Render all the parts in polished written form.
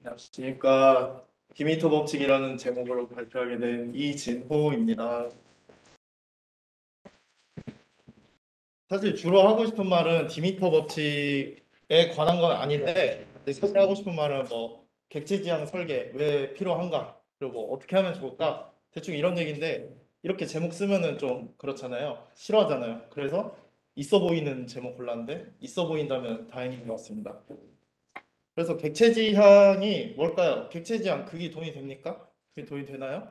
안녕하십니까. 디미터 법칙이라는 제목으로 발표하게 된 이진호입니다. 사실 주로 하고 싶은 말은 디미터 법칙에 관한 건 아닌데, 사실 하고 싶은 말은 뭐 객체지향 설계 왜 필요한가, 그리고 뭐 어떻게 하면 좋을까, 대충 이런 얘기인데 이렇게 제목 쓰면은 좀 그렇잖아요. 싫어하잖아요. 그래서 있어 보이는 제목 골랐는데 있어 보인다면 다행인 것 같습니다. 그래서 객체지향이 뭘까요? 객체지향 그게 돈이 됩니까? 그게 돈이 되나요?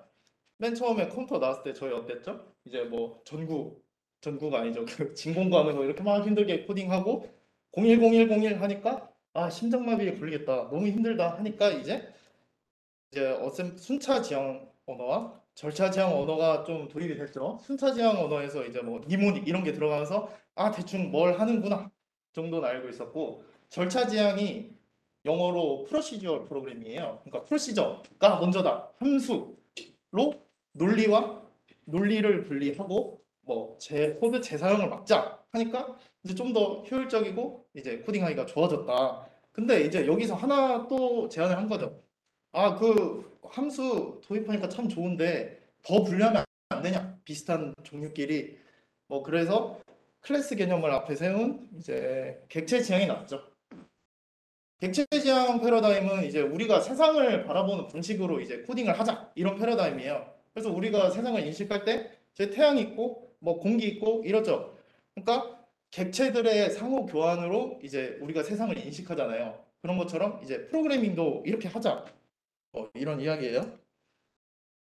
맨 처음에 컴퓨터 나왔을 때 저희 어땠죠? 이제 뭐 전구가 아니죠. 그 진공관으로 이렇게 막 힘들게 코딩하고 010101 하니까 아 심장마비에 걸리겠다. 너무 힘들다 하니까 이제 어셈 순차 지향 언어와 절차 지향 언어가 좀 도입이 됐죠. 순차 지향 언어에서 이제 뭐 니모닉 이런 게 들어가면서 아 대충 뭘 하는구나 정도는 알고 있었고, 절차 지향이 영어로 프로시저얼 프로그램이에요. 그러니까 프로시저가 먼저다. 함수로 논리와 논리를 분리하고 뭐 제 코드 재사용을 막자 하니까 이제 좀 더 효율적이고 이제 코딩하기가 좋아졌다. 근데 이제 여기서 하나 또 제안을 한 거죠. 아, 그 함수 도입하니까 참 좋은데 더 분류하면 안 되냐? 비슷한 종류끼리. 뭐 그래서 클래스 개념을 앞에 세운 이제 객체 지향이 나왔죠. 객체 지향 패러다임은 이제 우리가 세상을 바라보는 방식으로 이제 코딩을 하자 이런 패러다임이에요. 그래서 우리가 세상을 인식할 때 제 태양이 있고 뭐 공기 있고 이렇죠. 그러니까 객체들의 상호 교환으로 이제 우리가 세상을 인식하잖아요. 그런 것처럼 이제 프로그래밍도 이렇게 하자. 이런 이야기예요.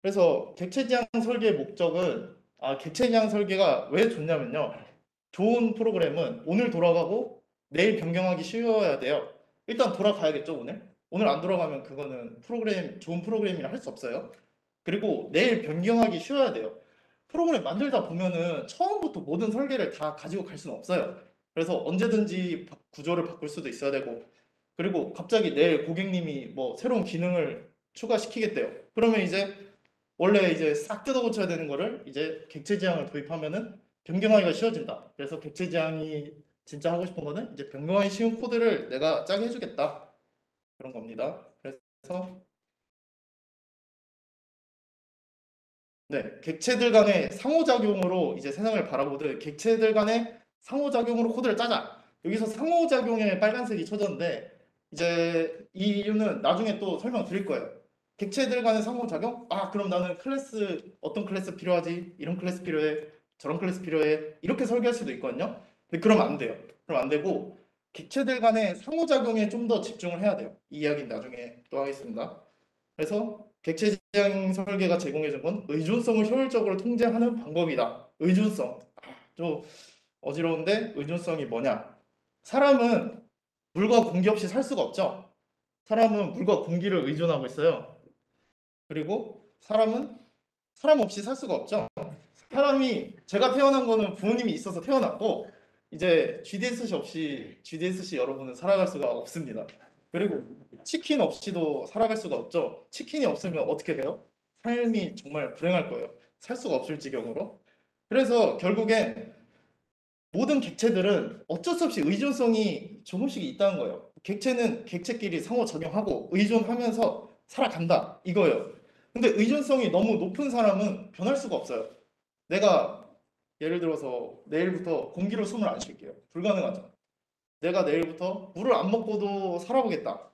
그래서 객체지향 설계의 목적은 객체지향 설계가 왜 좋냐면요. 좋은 프로그램은 오늘 돌아가고 내일 변경하기 쉬워야 돼요. 일단 돌아가야겠죠, 오늘? 오늘 안 돌아가면 그거는 좋은 프로그램이라 할 수 없어요. 그리고 내일 변경하기 쉬워야 돼요. 프로그램 만들다 보면은 처음부터 모든 설계를 다 가지고 갈 수는 없어요. 그래서 언제든지 구조를 바꿀 수도 있어야 되고, 그리고 갑자기 내일 고객님이 뭐 새로운 기능을 추가시키겠대요. 그러면 이제 원래 이제 싹 뜯어 고쳐야 되는 거를 이제 객체 지향을 도입하면은 변경하기가 쉬워진다. 그래서 객체 지향이 진짜 하고 싶은 거는 이제 변경하기 쉬운 코드를 내가 짜게 해주겠다. 그런 겁니다. 그래서 네, 객체들 간의 상호작용으로 이제 세상을 바라보듯 객체들 간의 상호작용으로 코드를 짜자. 여기서 상호작용에 빨간색이 쳐졌는데 이제 이 이유는 나중에 또 설명드릴 거예요. 객체들 간의 상호작용? 아, 그럼 나는 어떤 클래스 필요하지? 이런 클래스 필요해. 저런 클래스 필요해. 이렇게 설계할 수도 있거든요. 근데 그러면 안 돼요. 그럼 안 되고 객체들 간의 상호작용에 좀 더 집중을 해야 돼요. 이 이야기는 나중에 또 하겠습니다. 그래서 객체 지향 설계가 제공해준 건 의존성을 효율적으로 통제하는 방법이다. 의존성. 좀 어지러운데 의존성이 뭐냐? 사람은 물과 공기 없이 살 수가 없죠. 사람은 물과 공기를 의존하고 있어요. 그리고 사람은 사람 없이 살 수가 없죠. 제가 태어난 거는 부모님이 있어서 태어났고, 이제 GDSC 여러분은 살아갈 수가 없습니다. 그리고 치킨 없이도 살아갈 수가 없죠. 치킨이 없으면 어떻게 돼요? 삶이 정말 불행할 거예요. 살 수가 없을 지경으로. 그래서 결국엔 모든 객체들은 어쩔 수 없이 의존성이 조금씩 있다는 거예요. 객체는 객체끼리 상호작용하고 의존하면서 살아간다 이거예요. 근데 의존성이 너무 높은 사람은 변할 수가 없어요. 내가 예를 들어서 내일부터 공기로 숨을 안 쉴게요. 불가능하죠. 내가 내일부터 물을 안 먹고도 살아보겠다.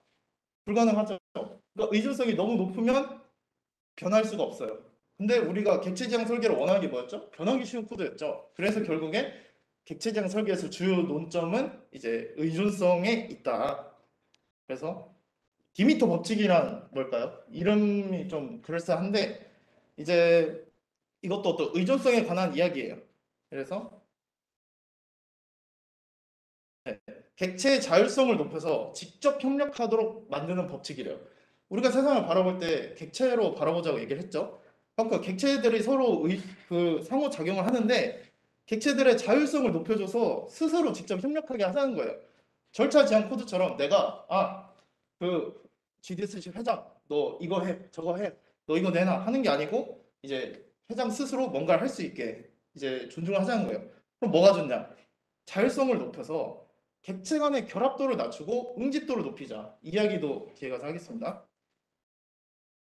불가능하죠. 그러니까 의존성이 너무 높으면 변할 수가 없어요. 근데 우리가 객체지향 설계를 원하는 게 뭐였죠? 변하기 쉬운 코드였죠. 그래서 결국에 객체지향 설계에서 주요 논점은 이제 의존성에 있다. 그래서 디미터 법칙이란 뭘까요? 이름이 좀 그럴싸한데 이제 이것도 어떤 의존성에 관한 이야기예요. 그래서 객체의 자율성을 높여서 직접 협력하도록 만드는 법칙이래요. 우리가 세상을 바라볼 때 객체로 바라보자고 얘기를 했죠. 그러니까 객체들이 서로 상호작용을 하는데 객체들의 자율성을 높여줘서 스스로 직접 협력하게 하자는 거예요. 절차 지향 코드처럼 내가 그 GDSC 회장 너 이거 해 저거 해 너 이거 내놔 하는 게 아니고 이제 회장 스스로 뭔가를 할 수 있게 이제 존중을 하자는 거예요. 그럼 뭐가 좋냐? 자율성을 높여서 객체 간의 결합도를 낮추고 응집도를 높이자. 이야기도 뒤에 가서 하겠습니다.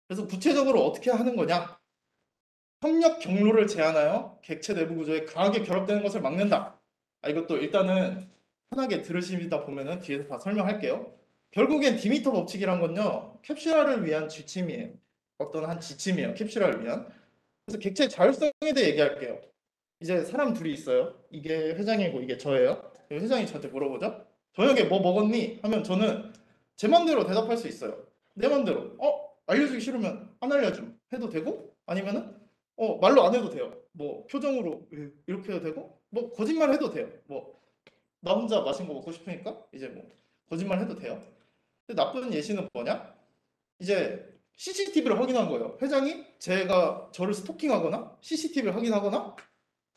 그래서 구체적으로 어떻게 하는 거냐? 협력 경로를 제한하여 객체 내부 구조에 강하게 결합되는 것을 막는다. 이것도 일단은 편하게 들으시다 보면은 뒤에서 다 설명할게요. 결국엔 디미터 법칙이란 건요, 캡슐화를 위한 지침이에요. 어떤 한 지침이에요. 캡슐화를 위한. 그래서 객체 자율성에 대해 얘기할게요. 이제 사람 둘이 있어요. 이게 회장이고 이게 저예요. 회장이 저한테 물어보죠. 저녁에 뭐 먹었니? 하면 저는 제 맘대로 대답할 수 있어요. 내 맘대로. 알려주기 싫으면 안 알려줌 해도 되고, 아니면은 말로 안 해도 돼요. 뭐 표정으로 이렇게 해도 되고, 뭐 거짓말 해도 돼요. 뭐 나 혼자 맛있는 거 먹고 싶으니까 이제 뭐 거짓말 해도 돼요. 근데 나쁜 예시는 뭐냐? 이제 CCTV를 확인한 거예요. 회장이 제가 저를 스토킹하거나 CCTV를 확인하거나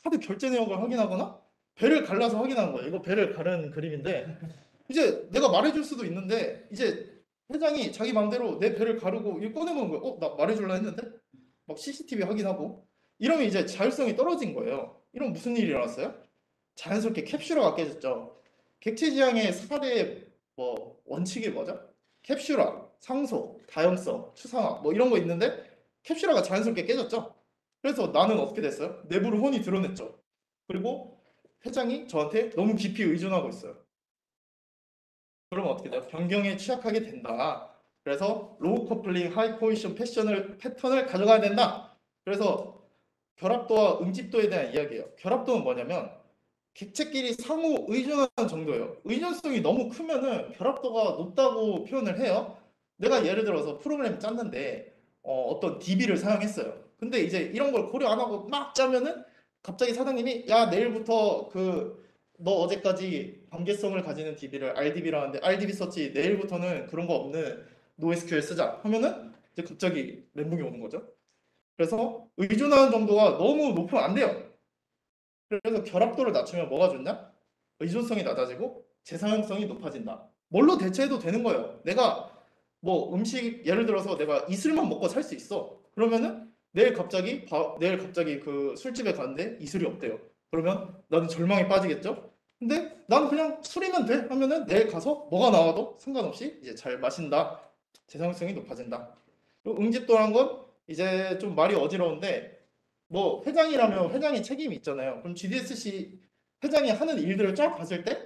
카드 결제 내역을 확인하거나 배를 갈라서 확인한 거예요. 이거 배를 가른 그림인데 이제 내가 말해줄 수도 있는데 이제 회장이 자기 마음대로 내 배를 가르고 이거 꺼내보는 거예요. 나 말해줄라 했는데 막 CCTV 확인하고 이러면 이제 자율성이 떨어진 거예요. 이러면 무슨 일이 일어났어요? 자연스럽게 캡슐화가 깨졌죠. 객체지향의 4대 뭐 원칙이 뭐죠? 캡슐화, 상소, 다형성, 추상화 뭐 이런 거 있는데 캡슐화가 자연스럽게 깨졌죠. 그래서 나는 어떻게 됐어요? 내부를 훤히 드러냈죠. 그리고 회장이 저한테 너무 깊이 의존하고 있어요. 그러면 어떻게 돼요? 변경에 취약하게 된다. 그래서 로우 커플링, 하이 코이션 패턴을 가져가야 된다. 그래서 결합도와 응집도에 대한 이야기예요. 결합도는 뭐냐면 객체끼리 상호 의존하는 정도예요. 의존성이 너무 크면은 결합도가 높다고 표현을 해요. 내가 예를 들어서 프로그램 짰는데 어떤 DB를 사용했어요. 근데 이제 이런 걸 고려 안 하고 막 짜면은 갑자기 사장님이 야 내일부터 너 어제까지 관계성을 가지는 DB를 RDB라는데 RDB 썼지 내일부터는 그런 거 없는 NoSQL 쓰자 하면은 이제 갑자기 멘붕이 오는 거죠. 그래서 의존하는 정도가 너무 높으면 안 돼요. 그래서 결합도를 낮추면 뭐가 좋냐? 의존성이 낮아지고 재사용성이 높아진다. 뭘로 대체해도 되는 거예요. 내가 뭐 음식 예를 들어서 내가 이슬만 먹고 살 수 있어. 그러면은 내일 갑자기 그 술집에 갔는데 이슬이 없대요. 그러면 나는 절망에 빠지겠죠? 근데 난 그냥 술이면 돼 하면은 내일 가서 뭐가 나와도 상관없이 이제 잘 마신다. 재사용성이 높아진다. 그리고 응집도란 건 이제 좀 말이 어지러운데 뭐 회장이라면 회장의 책임이 있잖아요. 그럼 GDSC 회장이 하는 일들을 쫙 봤을 때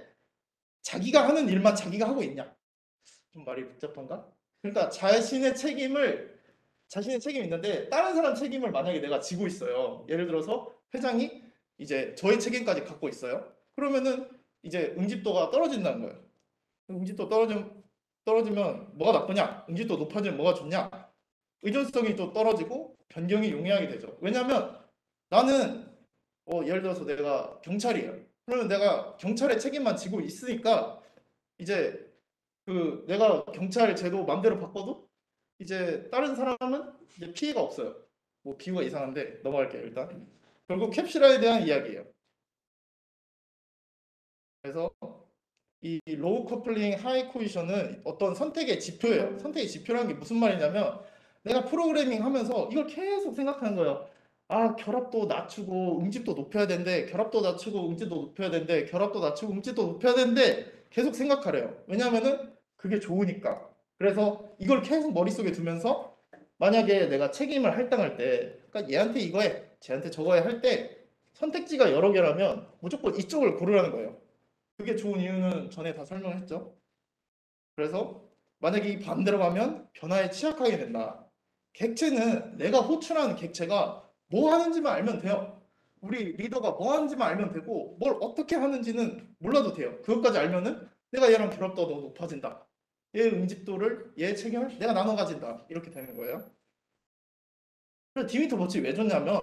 자기가 하는 일만 자기가 하고 있냐? 좀 말이 복잡한가? 그러니까 자신의 책임이 있는데 다른 사람 책임을 만약에 내가 지고 있어요. 예를 들어서 회장이 이제 저의 책임까지 갖고 있어요. 그러면은 이제 응집도가 떨어진다는 거예요. 응집도 떨어지면 뭐가 나쁘냐? 응집도 높아지면 뭐가 좋냐? 의존성이 또 떨어지고 변경이 용이하게 되죠. 왜냐하면 나는 예를 들어서 내가 경찰이에요. 그러면 내가 경찰의 책임만 지고 있으니까 이제 내가 경찰 제도 맘대로 바꿔도 이제 다른 사람은 이제 피해가 없어요. 뭐 비유가 이상한데 넘어갈게요 일단. 결국 캡슐화에 대한 이야기예요. 그래서 이 로우 커플링 하이 코이션은 어떤 선택의 지표예요. 선택의 지표라는 게 무슨 말이냐면 내가 프로그래밍 하면서 이걸 계속 생각하는 거예요. 결합도 낮추고 응집도 높여야 되는데 결합도 낮추고 응집도 높여야 되는데 결합도 낮추고 응집도 높여야 되는데 계속 생각하래요. 왜냐하면은 그게 좋으니까. 그래서 이걸 계속 머릿속에 두면서 만약에 내가 책임을 할당할 때 그러니까 얘한테 이거 해, 쟤한테 저거 해 할 때 선택지가 여러 개라면 무조건 이쪽을 고르라는 거예요. 그게 좋은 이유는 전에 다 설명했죠. 그래서 만약에 이 반대로 가면 변화에 취약하게 된다. 객체는 내가 호출하는 객체가 뭐 하는지만 알면 돼요. 우리 리더가 뭐 하는지만 알면 되고 뭘 어떻게 하는지는 몰라도 돼요. 그것까지 알면은 내가 얘랑 결합도가 더 높아진다. 얘 응집도를 얘 책임을 내가 나눠 가진다. 이렇게 되는 거예요. 그래서 디미터 법칙이 왜 좋냐면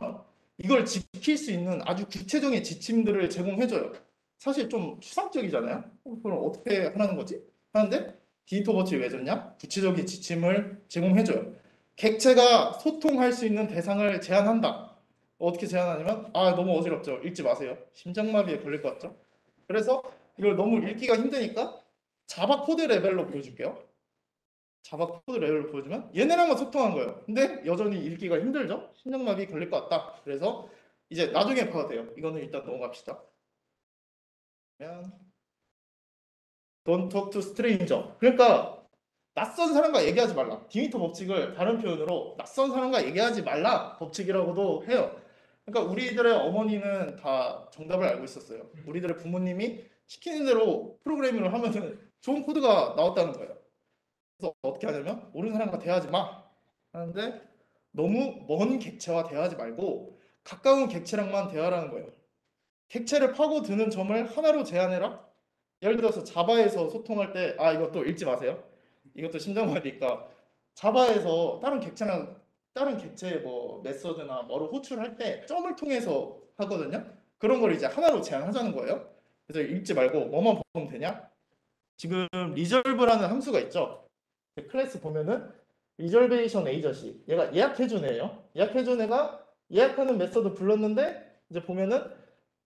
이걸 지킬 수 있는 아주 구체적인 지침들을 제공해줘요. 사실 좀 추상적이잖아요. 그럼 어떻게 하라는 거지? 하는데 디미터 법칙이 왜 좋냐? 구체적인 지침을 제공해줘요. 객체가 소통할 수 있는 대상을 제한한다. 어떻게 제한하냐면 너무 어지럽죠. 읽지 마세요. 심장마비에 걸릴 것 같죠? 그래서 이걸 너무 읽기가 힘드니까 자바 코드 레벨로 보여줄게요. 자바 코드 레벨을 보여주면 얘네랑만 소통한 거예요. 근데 여전히 읽기가 힘들죠? 심장마비 걸릴 것 같다. 그래서 이제 나중에 봐도 돼요. 이거는 일단 넘어갑시다. 그러면 Don't talk to stranger. 그러니까 낯선 사람과 얘기하지 말라. 디미터 법칙을 다른 표현으로 낯선 사람과 얘기하지 말라 법칙이라고도 해요. 그러니까 우리들의 어머니는 다 정답을 알고 있었어요. 우리들의 부모님이 시키는 대로 프로그래밍을 하면은 좋은 코드가 나왔다는 거예요. 그래서 어떻게 하냐면 모르는 사람과 대화하지 마 하는데 너무 먼 객체와 대화하지 말고 가까운 객체랑만 대화하라는 거예요. 객체를 파고드는 점을 하나로 제한해라. 예를 들어서 자바에서 소통할 때, 이것도 읽지 마세요. 이것도 심장마비니까 자바에서 다른 객체랑 다른 객체의 뭐 메서드나 뭐를 호출할 때 점을 통해서 하거든요. 그런 걸 이제 하나로 제한하자는 거예요. 그래서 읽지 말고 뭐만 보면 되냐? 지금 리졸브라는 함수가 있죠. 클래스 보면은 리졸베이션 에이저시, 얘가 예약해준 애예요. 예약해준 애가 예약하는 메서드 불렀는데 이제 보면은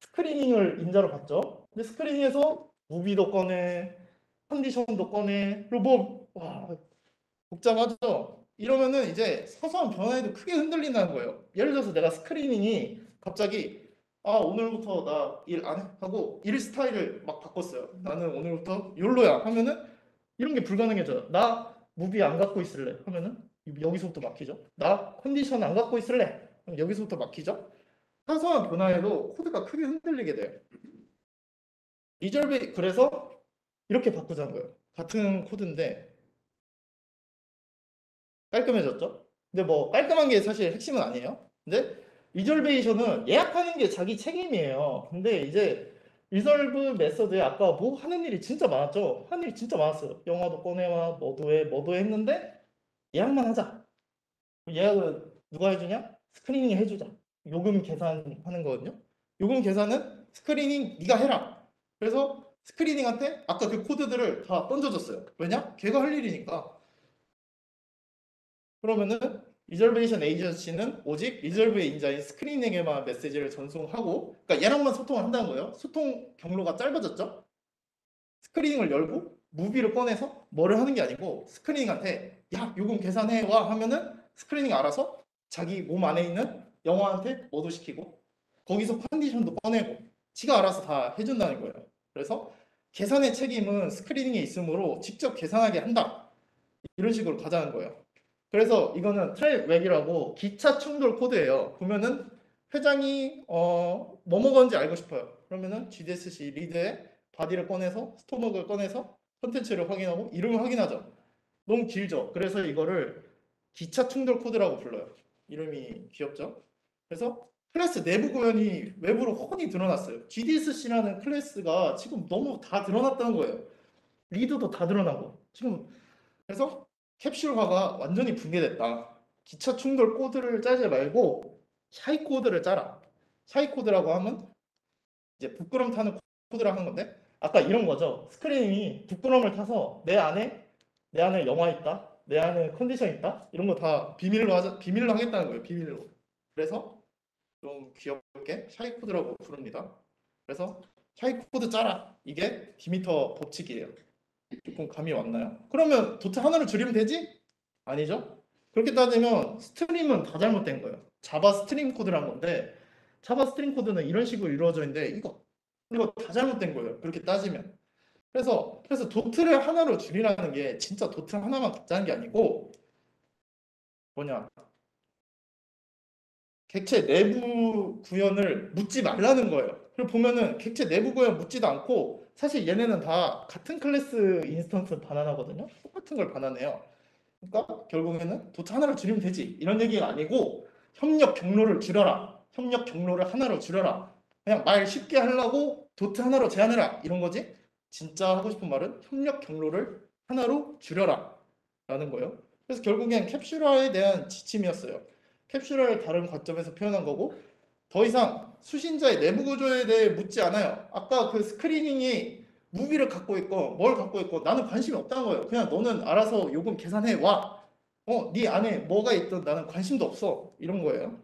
스크리닝을 인자로 봤죠. 근데 스크리닝에서 무비도 꺼내, 컨디션도 꺼내, 그리고 복잡하죠. 이러면은 이제 사소한 변화에도 크게 흔들린다는 거예요. 예를 들어서 내가 스크리닝이 갑자기 오늘부터 나 일 안 해 하고 일 스타일을 막 바꿨어요. 나는 오늘부터 욜로야 하면은 이런 게 불가능해져요. 나 무비 안 갖고 있을래 하면은 여기서부터 막히죠. 나 컨디션 안 갖고 있을래 그럼 여기서부터 막히죠. 사소한 변화에도 코드가 크게 흔들리게 돼요. 리졸브 그래서 이렇게 바꾸자는 거예요. 같은 코드인데 깔끔해졌죠? 근데 뭐 깔끔한 게 사실 핵심은 아니에요. 근데 리졸베이션은 예약하는 게 자기 책임이에요. 근데 이제 리solve 메서드에 아까 뭐 하는 일이 진짜 많았죠? 하는 일이 진짜 많았어요. 영화도 꺼내와 뭐도 해 했는데 예약만 하자. 예약은 누가 해주냐? 스크리닝 해주자. 요금 계산하는 거거든요. 요금 계산은 스크리닝 네가 해라. 그래서 스크리닝한테 아까 그 코드들을 다 던져줬어요. 왜냐? 걔가 할 일이니까. 그러면은 리졸베이션 에이전시는 오직 리졸브의 인자인 스크린에게만 메시지를 전송하고, 그러니까 얘랑만 소통을 한다는 거예요. 소통 경로가 짧아졌죠. 스크리닝을 열고 무비를 꺼내서 뭐를 하는 게 아니고 스크리닝한테 야 요금 계산해 와 하면은 스크리닝 알아서 자기 몸 안에 있는 영화한테 뭐도 시키고 거기서 컨디션도 꺼내고 지가 알아서 다 해준다는 거예요. 그래서 계산의 책임은 스크리닝에 있으므로 직접 계산하게 한다. 이런 식으로 가자는 거예요. 그래서 이거는 트랙웩이라고 기차 충돌 코드예요. 보면은 회장이 뭐 먹었는지 알고 싶어요. 그러면은 GDSC 리드에 바디를 꺼내서 스토머그를 꺼내서 컨텐츠를 확인하고 이름을 확인하죠. 너무 길죠. 그래서 이거를 기차 충돌 코드라고 불러요. 이름이 귀엽죠. 그래서 클래스 내부 구현이 외부로 훤히 드러났어요. GDSC라는 클래스가 지금 너무 다 드러났다는 거예요. 리드도 다 드러나고 지금 그래서 캡슐화가 완전히 붕괴됐다. 기차 충돌 코드를 짜지 말고 샤이 코드를 짜라. 샤이 코드라고 하면 이제 부끄럼 타는 코드를 하는 건데 아까 이런 거죠. 스크린이 부끄럼을 타서 내 안에 영화 있다. 내 안에 컨디션 있다. 이런 거 다 비밀로 하겠다는 거예요. 비밀로. 그래서 좀 귀엽게 샤이 코드라고 부릅니다. 그래서 샤이 코드 짜라. 이게 디미터 법칙이에요. 조금 감이 왔나요? 그러면 도트 하나를 줄이면 되지? 아니죠? 그렇게 따지면 스트림은 다 잘못된 거예요. 자바 스트림 코드란 건데 자바 스트림 코드는 이런 식으로 이루어져 있는데 이거 다 잘못된 거예요. 그렇게 따지면. 그래서 도트를 하나로 줄이라는 게 진짜 도트 하나만 갖자는 게 아니고 뭐냐? 객체 내부 구현을 묻지 말라는 거예요. 그리고 보면은 객체 내부 구현 묻지도 않고 사실 얘네는 다 같은 클래스 인스턴스 바나나거든요. 똑같은 걸 바나네요. 그러니까 결국에는 도트 하나를 줄이면 되지 이런 얘기가 아니고 협력 경로를 줄여라. 협력 경로를 하나로 줄여라. 그냥 말 쉽게 하려고 도트 하나로 제한해라 이런 거지. 진짜 하고 싶은 말은 협력 경로를 하나로 줄여라 라는 거예요. 그래서 결국엔 캡슐화에 대한 지침이었어요. 캡슐화를 다른 관점에서 표현한 거고 더 이상 수신자의 내부 구조에 대해 묻지 않아요. 아까 그 스크리닝이 무비를 갖고 있고 뭘 갖고 있고 나는 관심이 없다는 거예요. 그냥 너는 알아서 요금 계산해 와. 네 안에 뭐가 있든 나는 관심도 없어. 이런 거예요.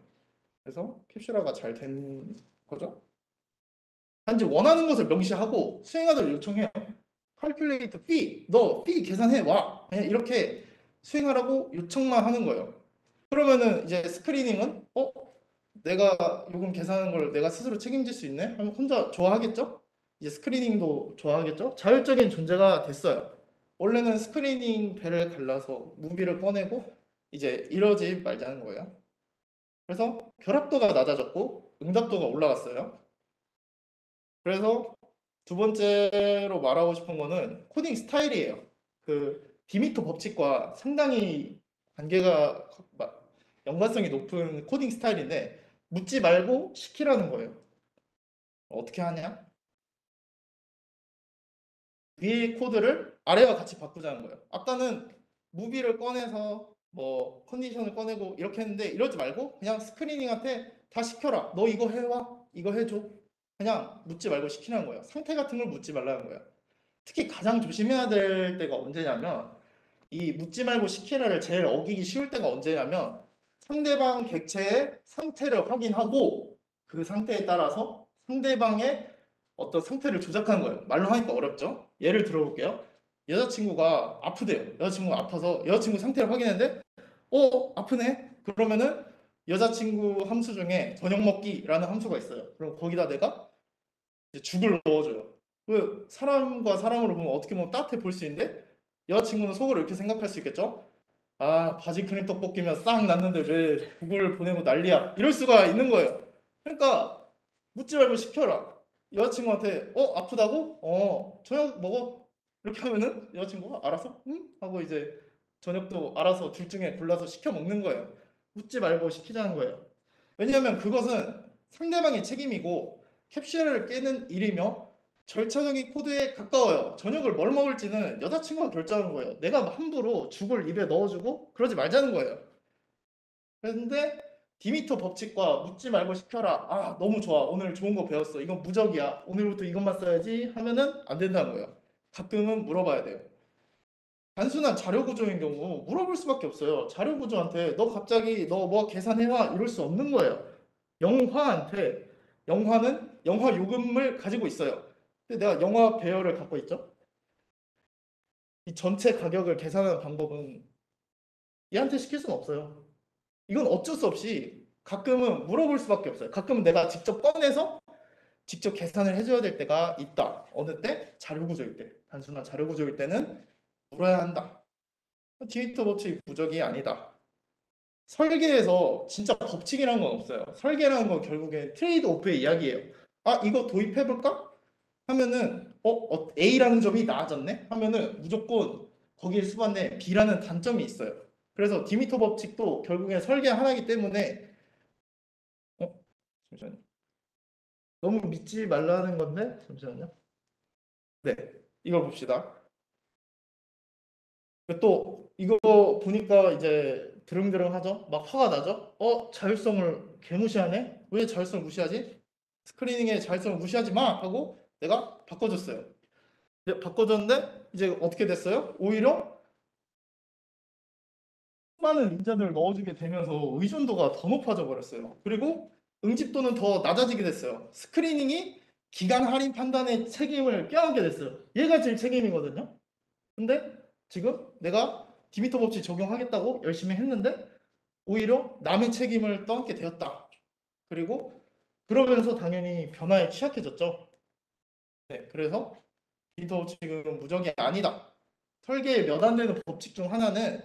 그래서 캡슐화가 잘 된 거죠. 단지 원하는 것을 명시하고 수행하도록 요청해요. calculate fee, 너 fee 계산해 와. 그냥 이렇게 수행하라고 요청만 하는 거예요. 그러면은 이제 스크리닝은 내가 요금 계산하는 걸 내가 스스로 책임질 수 있네? 하면 혼자 좋아하겠죠? 이제 스크리닝도 좋아하겠죠? 자율적인 존재가 됐어요. 원래는 스크리닝 배를 갈라서 무비를 꺼내고 이제 이러지 말자는 거예요. 그래서 결합도가 낮아졌고 응답도가 올라갔어요. 그래서 두 번째로 말하고 싶은 거는 코딩 스타일이에요. 그 디미터 법칙과 상당히 관계가 연관성이 높은 코딩 스타일인데 묻지 말고 시키라는 거예요. 어떻게 하냐? 위의 코드를 아래와 같이 바꾸자는 거예요. 아까는 무비를 꺼내서 뭐 컨디션을 꺼내고 이렇게 했는데 이러지 말고 그냥 스크리닝한테 다 시켜라. 너 이거 해와. 이거 해줘. 그냥 묻지 말고 시키라는 거예요. 상태 같은 걸 묻지 말라는 거예요. 특히 가장 조심해야 될 때가 언제냐면 이 묻지 말고 시키라를 제일 어기기 쉬울 때가 언제냐면 상대방 객체의 상태를 확인하고 그 상태에 따라서 상대방의 어떤 상태를 조작하는 거예요. 말로 하니까 어렵죠? 예를 들어볼게요. 여자친구가 아프대요. 여자친구가 아파서 여자친구 상태를 확인했는데 아프네? 그러면은 여자친구 함수 중에 저녁 먹기라는 함수가 있어요. 그럼 거기다 내가 이제 죽을 넣어줘요. 그 사람과 사람으로 보면 어떻게 보면 따뜻해 보일 수 있는데 여자친구는 속으로 이렇게 생각할 수 있겠죠? 아, 바지 크림 떡볶이면 싹 났는데 왜 그걸 보내고 난리야? 이럴 수가 있는 거예요. 그러니까 묻지 말고 시켜라. 여자친구한테 아프다고? 저녁 먹어. 이렇게 하면은 여자친구가 알아서 응? 하고 이제 저녁도 알아서 둘 중에 골라서 시켜 먹는 거예요. 묻지 말고 시키자는 거예요. 왜냐하면 그것은 상대방의 책임이고 캡슐을 깨는 일이며 절차적인 코드에 가까워요. 저녁을 뭘 먹을지는 여자친구가 결정하는 거예요. 내가 함부로 죽을 입에 넣어주고 그러지 말자는 거예요. 그런데 디미터 법칙과 묻지 말고 시켜라. 아, 너무 좋아. 오늘 좋은 거 배웠어. 이건 무적이야. 오늘부터 이것만 써야지 하면은 안 된다는 거예요. 가끔은 물어봐야 돼요. 단순한 자료 구조인 경우 물어볼 수밖에 없어요. 자료 구조한테 너 갑자기 너 뭐 계산해와 이럴 수 없는 거예요. 영화한테 영화는 영화 요금을 가지고 있어요. 근데 내가 영화 배열을 갖고 있죠. 이 전체 가격을 계산하는 방법은 얘한테 시킬 수는 없어요. 이건 어쩔 수 없이 가끔은 물어볼 수밖에 없어요. 가끔은 내가 직접 꺼내서 직접 계산을 해줘야 될 때가 있다. 어느 때? 자료 구조일 때. 단순한 자료 구조일 때는 물어야 한다. 디미터 법칙 부적이 아니다. 설계에서 진짜 법칙이라는 건 없어요. 설계라는 건 결국엔 트레이드 오프의 이야기예요. 아, 이거 도입해볼까? 하면은 A라는 점이 나아졌네? 하면은 무조건 거기에 수반돼 B라는 단점이 있어요. 그래서 디미터 법칙도 결국엔 설계 하나이기 때문에 잠시만요. 너무 믿지 말라는 건데 잠시만요. 네, 이걸 봅시다. 또 이거 보니까 이제 드릉드릉하죠? 막 화가 나죠? 자율성을 개무시하네? 왜 자율성을 무시하지? 스크리닝의 자율성을 무시하지 마! 하고 내가 바꿔줬어요. 바꿔줬는데 이제 어떻게 됐어요? 오히려 수많은 인자들을 넣어주게 되면서 의존도가 더 높아져 버렸어요. 그리고 응집도는 더 낮아지게 됐어요. 스크리닝이 기간 할인 판단의 책임을 껴안게 됐어요. 얘가 제일 책임이거든요. 근데 지금 내가 디미터 법칙 적용하겠다고 열심히 했는데 오히려 남의 책임을 떠안게 되었다. 그리고 그러면서 당연히 변화에 취약해졌죠. 네, 그래서 디미터 법칙은 무적이 아니다. 설계에 몇 안 되는 법칙 중 하나는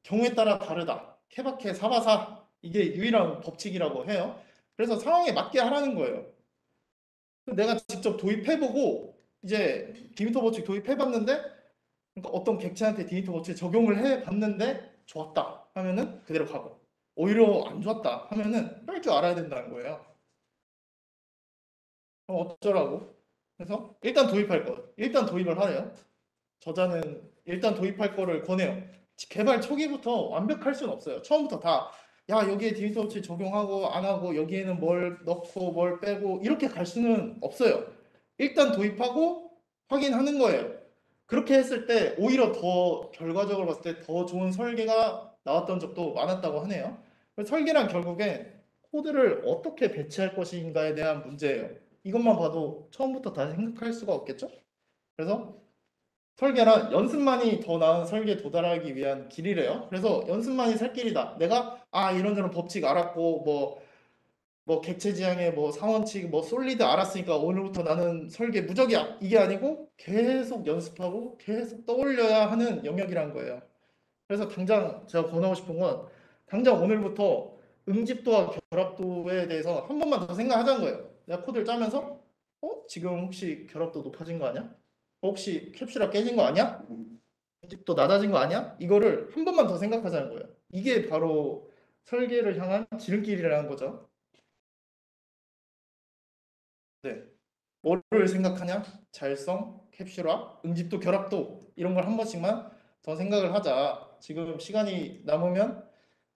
경우에 따라 다르다. 케바케 사바사 이게 유일한 법칙이라고 해요. 그래서 상황에 맞게 하라는 거예요. 내가 직접 도입해보고 이제 디미터 법칙 도입해봤는데 그러니까 어떤 객체한테 디미터 법칙 적용을 해봤는데 좋았다 하면은 그대로 가고 오히려 안 좋았다 하면은 뺄 줄 알아야 된다는 거예요. 그럼 어쩌라고? 그래서 일단 도입할 것. 일단 도입을 하래요. 저자는 일단 도입할 거를 권해요. 개발 초기부터 완벽할 수는 없어요. 처음부터 다 야, 여기에 디지털 법칙 적용하고 안 하고 여기에는 뭘 넣고 뭘 빼고 이렇게 갈 수는 없어요. 일단 도입하고 확인하는 거예요. 그렇게 했을 때 오히려 더 결과적으로 봤을 때 더 좋은 설계가 나왔던 적도 많았다고 하네요. 설계란 결국엔 코드를 어떻게 배치할 것인가에 대한 문제예요. 이것만 봐도 처음부터 다 생각할 수가 없겠죠? 그래서 설계란 연습만이 더 나은 설계에 도달하기 위한 길이래요. 그래서 연습만이 살 길이다. 내가 이런저런 법칙 알았고 뭐 뭐 객체 지향의 뭐 상원칙 뭐 솔리드 알았으니까 오늘부터 나는 설계 무적이야 이게 아니고 계속 연습하고 계속 떠올려야 하는 영역이란 거예요. 그래서 당장 제가 권하고 싶은 건 당장 오늘부터 응집도와 결합도에 대해서 한 번만 더 생각하자는 거예요. 내가 코드를 짜면서 지금 혹시 결합도 높아진 거 아니야? 혹시 캡슐화 깨진 거 아니야? 응집도 낮아진 거 아니야? 이거를 한 번만 더 생각하자는 거예요. 이게 바로 설계를 향한 지름길이라는 거죠. 네. 뭐를 생각하냐? 자율성, 캡슐화, 응집도, 결합도 이런 걸 한 번씩만 더 생각을 하자. 지금 시간이 남으면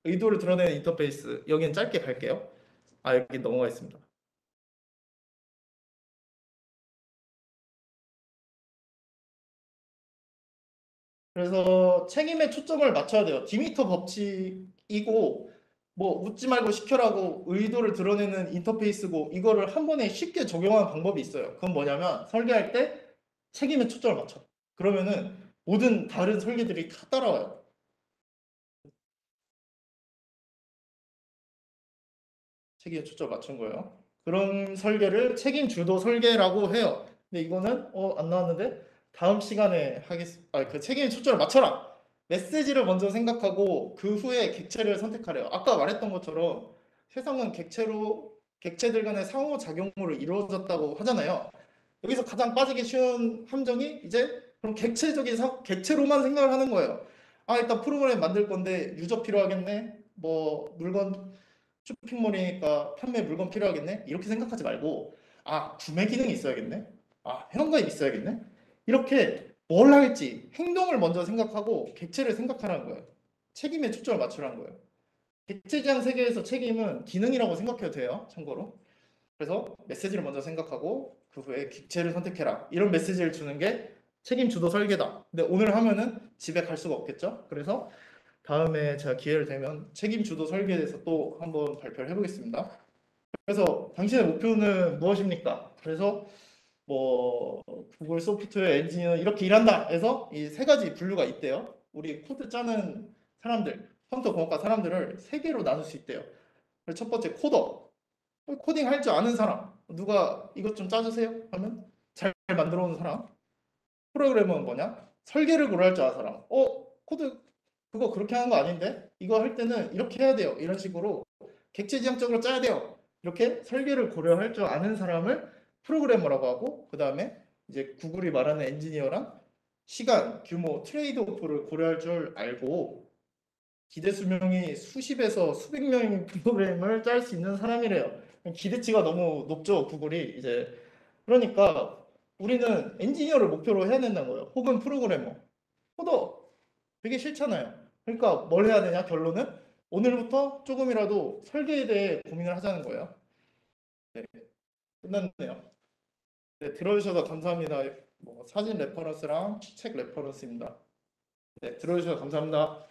의도를 드러내는 인터페이스 여기는 짧게 갈게요. 여기 넘어가 있습니다. 그래서 책임에 초점을 맞춰야 돼요. 디미터 법칙이고 뭐 묻지 말고 시켜라고 의도를 드러내는 인터페이스고 이거를 한 번에 쉽게 적용하는 방법이 있어요. 그건 뭐냐면 설계할 때 책임에 초점을 맞춰. 그러면은 모든 다른 설계들이 다 따라와요. 책임에 초점 맞춘 거예요. 그런 설계를 책임 주도 설계라고 해요. 근데 이거는 안 나왔는데 다음 시간에 하겠습니다. 그 책임에 초점을 맞춰라. 메시지를 먼저 생각하고 그 후에 객체를 선택하래요. 아까 말했던 것처럼 세상은 객체들 간의 상호작용으로 이루어졌다고 하잖아요. 여기서 가장 빠지기 쉬운 함정이 이제 그럼 객체로만 생각을 하는 거예요. 일단 프로그램 만들 건데 유저 필요하겠네. 뭐 물건 쇼핑몰이니까 판매 물건 필요하겠네. 이렇게 생각하지 말고 구매 기능이 있어야겠네. 회원가입 있어야겠네. 이렇게 뭘 할지 행동을 먼저 생각하고 객체를 생각하라는 거예요. 책임에 초점을 맞추라는 거예요. 객체 지향 세계에서 책임은 기능이라고 생각해도 돼요. 참고로. 그래서 메시지를 먼저 생각하고 그 후에 객체를 선택해라. 이런 메시지를 주는 게 책임 주도 설계다. 근데 오늘 하면은 집에 갈 수가 없겠죠. 그래서 다음에 제가 기회를 되면 책임 주도 설계에 대해서 또 한번 발표를 해보겠습니다. 그래서 당신의 목표는 무엇입니까? 그래서 뭐 구글 소프트웨어 엔지니어 이렇게 일한다 해서 이 세 가지 분류가 있대요. 우리 코드 짜는 사람들, 컴퓨터 공학과 사람들을 세 개로 나눌 수 있대요. 그래서 첫 번째 코더, 코딩 할 줄 아는 사람, 누가 이것 좀 짜주세요 하면 잘 만들어 오는 사람. 프로그래머는 뭐냐? 설계를 고려할 줄 아는 사람. 코드 그거 그렇게 하는 거 아닌데? 이거 할 때는 이렇게 해야 돼요. 이런 식으로 객체지향적으로 짜야 돼요. 이렇게 설계를 고려할 줄 아는 사람을 프로그래머라고 하고 그 다음에 이제 구글이 말하는 엔지니어랑 시간, 규모, 트레이드 오프를 고려할 줄 알고 기대 수명이 수십에서 수백 명의 프로그램을 짤 수 있는 사람이래요. 기대치가 너무 높죠, 구글이 이제. 그러니까 우리는 엔지니어를 목표로 해야 된다는 거예요. 혹은 프로그래머. 코더 되게 싫잖아요. 그러니까 뭘 해야 되냐? 결론은 오늘부터 조금이라도 설계에 대해 고민을 하자는 거예요. 네, 끝났네요. 네, 들어주셔서 감사합니다. 뭐 사진 레퍼런스랑 책 레퍼런스입니다. 네, 들어주셔서 감사합니다.